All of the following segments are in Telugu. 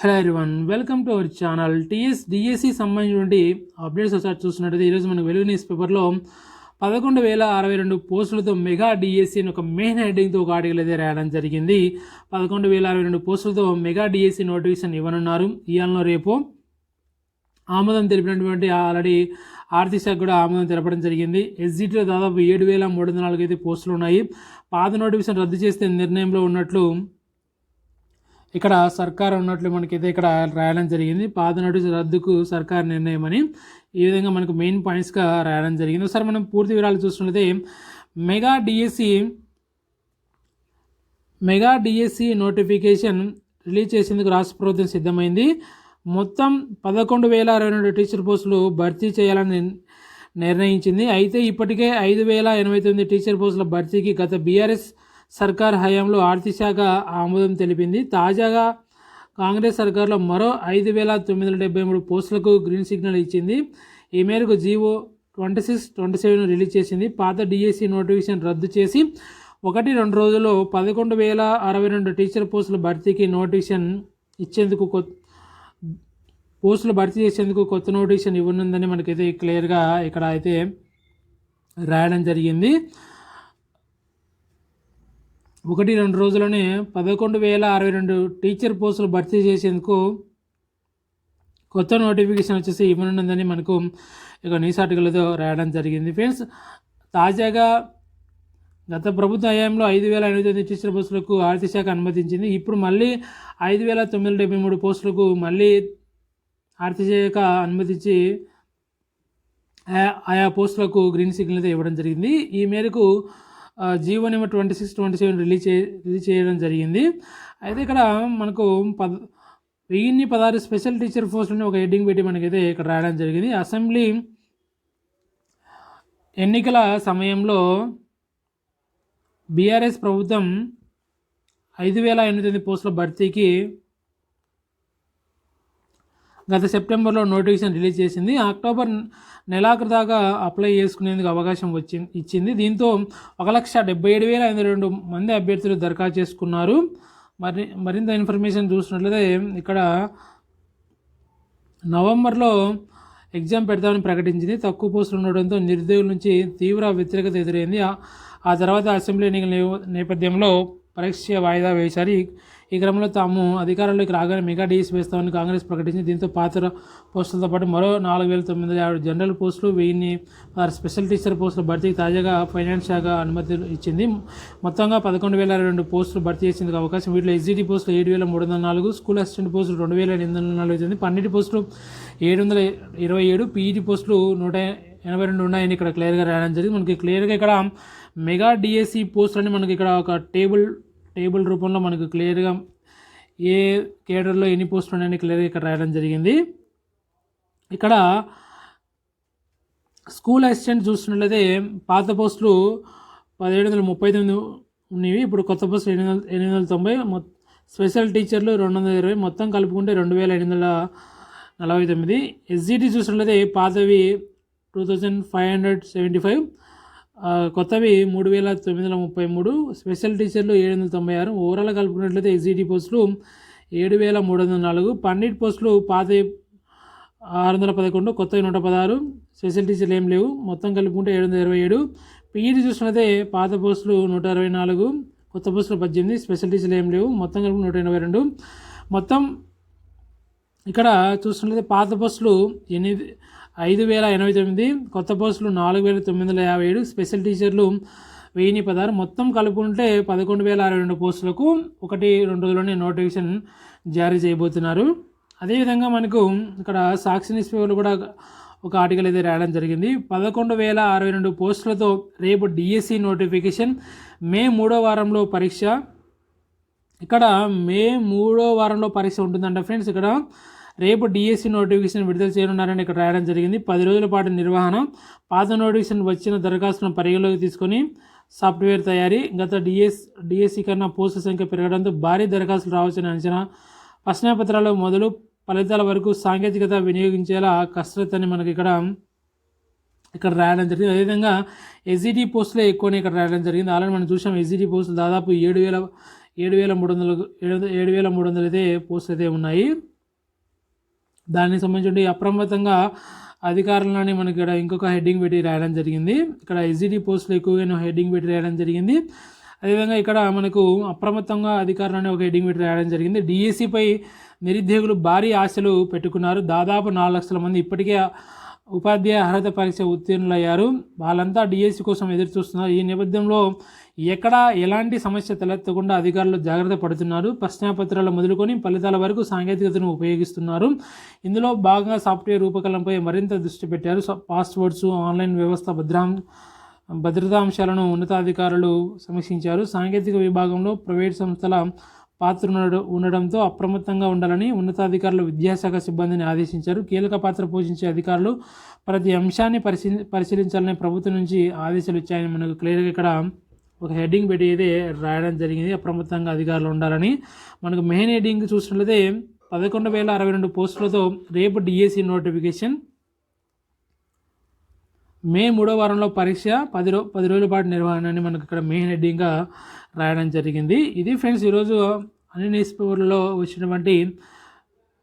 Hello everyone, welcome to our channel. DSC సంబంధించినటువంటి అప్డేట్స్ ఒకసారి చూస్తున్నట్టయితే ఈరోజు మనకు వెలుగు న్యూస్ పేపర్లో 11,062 పోస్టులతో మెగా డిఎస్సి అని ఒక మెయిన్ హెడ్డింగ్తో ఒక ఆర్టికల్ అయితే రాయడం జరిగింది. 11,062 పోస్టులతో మెగా డిఎస్సి నోటిఫికేషన్ ఇవ్వనున్నారు. ఇవాళ రేపు ఆమోదం తెలిపినటువంటి ఆల్రెడీ ఆర్థిక శాఖ కూడా ఆమోదం తెలపడం జరిగింది. ఎస్జిటిలో దాదాపు 7,304 అయితే పోస్టులు ఉన్నాయి. పాత నోటిఫికేషన్ రద్దు చేస్తే నిర్ణయంలో ఉన్నట్లు ఇక్కడ సర్కార్ ఉన్నట్లు మనకైతే ఇక్కడ రాయడం జరిగింది. పాత నోటీసు రద్దుకు సర్కార్ నిర్ణయం అని ఈ విధంగా మనకు మెయిన్ పాయింట్స్గా రాయడం జరిగింది. ఒకసారి మనం పూర్తి వివరాలు చూస్తున్నట్లయితే మెగా డిఎస్సి నోటిఫికేషన్ రిలీజ్ చేసేందుకు రాష్ట్ర ప్రభుత్వం సిద్ధమైంది. మొత్తం 11,062 టీచర్ పోస్టులు భర్తీ చేయాలని నిర్ణయించింది. అయితే ఇప్పటికే 5,089 టీచర్ పోస్టుల భర్తీకి గత బీఆర్ఎస్ సర్కార్ హయాంలో ఆర్థిక శాఖ ఆమోదం తెలిపింది. తాజాగా కాంగ్రెస్ సర్కార్లో మరో 5,973 పోస్టులకు గ్రీన్ సిగ్నల్ ఇచ్చింది. ఈ మేరకు జీవో 26/27 రిలీజ్ చేసింది. పాత డిఎస్సి నోటిఫికేషన్ రద్దు చేసి 1-2 రోజుల్లో 11,062 టీచర్ పోస్టుల భర్తీకి నోటిఫికేషన్ ఇచ్చేందుకు భర్తీ చేసేందుకు కొత్త నోటిఫికేషన్ ఇవ్వనుందని మనకైతే క్లియర్గా ఇక్కడ అయితే రాయడం జరిగింది. 1-2 రోజుల్లోనే 11,062 టీచర్ పోస్టులు భర్తీ చేసేందుకు కొత్త నోటిఫికేషన్ వచ్చేసి ఇవ్వనుందని మనకు ఇక న్యూస్ ఆర్టికల్తో రాయడం జరిగింది. ఫ్రెండ్స్, తాజాగా గత ప్రభుత్వ హయాంలో 5,089 టీచర్ పోస్టులకు ఆర్థిక శాఖ అనుమతించింది. ఇప్పుడు మళ్ళీ 5,973 పోస్టులకు మళ్ళీ ఆర్థిక శాఖ అనుమతించి ఆయా పోస్టులకు గ్రీన్ సిగ్నల్ అయితే ఇవ్వడం జరిగింది. ఈ మేరకు జీవో నెంబర్ 26/27 రిలీజ్ చేయడం జరిగింది. అయితే ఇక్కడ మనకు 1016 స్పెషల్ టీచర్ పోస్టులని ఒక హెడ్డింగ్ పెట్టి మనకైతే ఇక్కడ రాయడం జరిగింది. అసెంబ్లీ ఎన్నికల సమయంలో బీఆర్ఎస్ ప్రభుత్వం 5,089 పోస్టుల భర్తీకి గత సెప్టెంబర్లో నోటిఫికేషన్ రిలీజ్ చేసింది. అక్టోబర్ నెలాఖరు దాకా అప్లై చేసుకునేందుకు అవకాశం ఇచ్చింది. దీంతో 1,77,502 మంది అభ్యర్థులు దరఖాస్తు చేసుకున్నారు. మరింత ఇన్ఫర్మేషన్ చూసినట్లయితే ఇక్కడ నవంబర్లో ఎగ్జామ్ పెడతామని ప్రకటించింది. తక్కువ పోస్టులు ఉండడంతో నిరుద్యోగుల నుంచి తీవ్ర వ్యతిరేకత ఎదురైంది. ఆ తర్వాత అసెంబ్లీ ఎన్నికల నేపథ్యంలో పరీక్ష వాయిదా వేశారు. ఈ క్రమంలో తాము అధికారంలోకి రాగానే మెగా డిఎస్సి వేస్తామని కాంగ్రెస్ ప్రకటించింది. దీంతో పాత పోస్టులతో పాటు మరో 4,950 జనరల్ పోస్టులు, 1,006 స్పెషల్ టీచర్ పోస్టుల భర్తీకి తాజాగా ఫైనాన్స్ శాఖ అనుమతి ఇచ్చింది. మొత్తంగా 11,062 పోస్టులు భర్తీ చేసేందుకు అవకాశం. వీటిలో ఎస్జిటి పోస్టులు 7,304, స్కూల్ అసిస్టెంట్ పోస్టులు 2,848, పన్నెటి పోస్టులు 727, పీఈటీ పోస్టులు 182 ఉన్నాయని ఇక్కడ క్లియర్గా రాయడం జరిగింది. మనకి క్లియర్గా ఇక్కడ మెగా డిఎస్సి పోస్టులని మనకి ఇక్కడ ఒక టేబుల్ రూపంలో మనకు క్లియర్గా ఏ కేడర్లో ఎన్ని పోస్టులు ఉన్నాయని క్లియర్గా ఇక్కడ రాయడం జరిగింది. ఇక్కడ స్కూల్ అసిస్టెంట్ చూస్తున్నట్లయితే పాత పోస్టులు 1,739 ఉన్నవి. ఇప్పుడు కొత్త పోస్టులు 890, స్పెషల్ టీచర్లు 220, మొత్తం కలుపుకుంటే 2,849. ఎస్జిటి చూసినట్లయితే పాతవి 2,575, కొత్తవి 3,933, స్పెషల్ టీచర్లు 796. ఓవరాల్ కలుపుకున్నట్లయితే ఎస్జిటి పోస్టులు 7,304, పన్నెట్ పోస్టులు పాత 611, కొత్తవి 116, స్పెషల్ టీచర్లు ఏం లేవు, మొత్తం కలుపుకుంటే 727. పీఈటీ చూసినట్లయితే పాత పోస్టులు 164, కొత్త పోస్టులు 18, స్పెషల్ టీచర్లు ఏం లేవు, మొత్తం కలుపుకుంటే 182. మొత్తం ఇక్కడ చూసినట్లయితే పాత పోస్టులు 5,089, కొత్త పోస్టులు 4,957, స్పెషల్ టీచర్లు 1,016, మొత్తం కలుపుకుంటే 11,062 పోస్టులకు 1-2 రోజుల్లోనే నోటిఫికేషన్ జారీ చేయబోతున్నారు. అదేవిధంగా మనకు ఇక్కడ సాక్షి న్యూస్ పేపర్లో కూడా ఒక ఆర్టికల్ అయితే రాయడం జరిగింది. 11,062 పోస్టులతో రేపు డిఎస్సి నోటిఫికేషన్, మే 3వ వారంలో పరీక్ష. ఇక్కడ మే 3వ వారంలో పరీక్ష ఉంటుందంట ఫ్రెండ్స్. ఇక్కడ రేపు డిఎస్సి నోటిఫికేషన్ విడుదల చేయనున్నారని ఇక్కడ రాయడం జరిగింది. 10 రోజుల పాటు నిర్వహణ, పాత నోటిఫికేషన్ వచ్చిన దరఖాస్తులను పరిగణలోకి తీసుకొని సాఫ్ట్వేర్ తయారీ. గత డిఎస్సి కన్నా పోస్టుల సంఖ్య పెరగడంతో భారీ దరఖాస్తులు రావచ్చని అంచనా. ప్రశ్నపత్రాల మొదలు ఫలితాల వరకు సాంకేతికత వినియోగించేలా కసరత్ అని మనకి ఇక్కడ రాయడం జరిగింది. అదేవిధంగా ఎస్జిటి పోస్టులే ఎక్కువనే ఇక్కడ రాయడం జరిగింది. ఆల్రెడీ మనం చూసాం ఎస్జిటి పోస్టులు దాదాపు 7,300 అయితే పోస్టులు అయితే ఉన్నాయి. దానికి సంబంధించి అప్రమత్తంగా అధికారులని మనకి ఇక్కడ ఇంకొక హెడ్డింగ్ పెట్టి రాయడం జరిగింది. ఇక్కడ ఎస్జిటి పోస్టులు ఎక్కువగా హెడ్డింగ్ పెట్టి రాయడం జరిగింది. అదేవిధంగా ఇక్కడ మనకు అప్రమత్తంగా అధికారులని ఒక హెడ్డింగ్ పెట్టి రాయడం జరిగింది. డిఎస్సిపై నిరుద్యోగులు భారీ ఆశలు పెట్టుకున్నారు. దాదాపు 4 లక్షల మంది ఇప్పటికే ఉపాధ్యాయ అర్హత పరీక్ష ఉత్తీర్ణులయ్యారు. వాళ్ళంతా డిఎస్సి కోసం ఎదురు చూస్తున్నారు. ఈ నేపథ్యంలో ఎక్కడ ఎలాంటి సమస్య తలెత్తకుండా అధికారులు జాగ్రత్త పడుతున్నారు. ప్రశ్నాపత్రాలు మొదలుకొని ఫలితాల వరకు సాంకేతికతను ఉపయోగిస్తున్నారు. ఇందులో భాగంగా సాఫ్ట్వేర్ రూపకల్పనపై మరింత దృష్టి పెట్టారు. పాస్వర్డ్స్, ఆన్లైన్ వ్యవస్థ భద్రతా అంశాలను ఉన్నతాధికారులు సమీక్షించారు. సాంకేతిక విభాగంలో ప్రైవేట్ సంస్థల పాత్ర ఉండడంతో అప్రమత్తంగా ఉండాలని ఉన్నతాధికారులు విద్యాశాఖ సిబ్బందిని ఆదేశించారు. కీలక పాత్ర పోషించే అధికారులు ప్రతి అంశాన్ని పరిశీలించాలని ప్రభుత్వం నుంచి ఆదేశాలు ఇచ్చాయని మనకు క్లియర్గా ఇక్కడ ఒక హెడ్డింగ్ పెట్టి అయితే రాయడం జరిగింది. అప్రమత్తంగా అధికారులు ఉండాలని. మనకు మెయిన్ హెడ్డింగ్ చూసినట్లయితే 11,062 పోస్టులతో రేపు డిఎస్సి నోటిఫికేషన్, మే 3వ వారంలో పరీక్ష, 10 రోజుల పాటు నిర్వహణ అని మనకు ఇక్కడ మెయిన్ హెడ్డింగ్గా రాయడం జరిగింది. ఇది ఫ్రెండ్స్ ఈరోజు అన్ని న్యూస్ పేపర్లలో వచ్చినటువంటి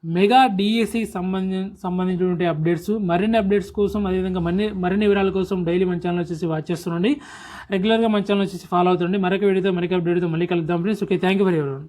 మెగా డిఎస్సి సంబంధించినటువంటి అప్డేట్స్. మరిన్ని అప్డేట్స్ కోసం, అదేవిధంగా మరిన్ని వివరాల కోసం డైలీ మన ఛానల్ వచ్చేసి వాచ్ చేస్తుండండి. రెగ్యులర్గా మన ఛానల్ వచ్చేసి ఫాలో అవుతుండండి. మరొక వీడియోతో మరొక అప్డేట్తో మళ్ళీ కలుద్దాం friends. Okay, thank you for everyone.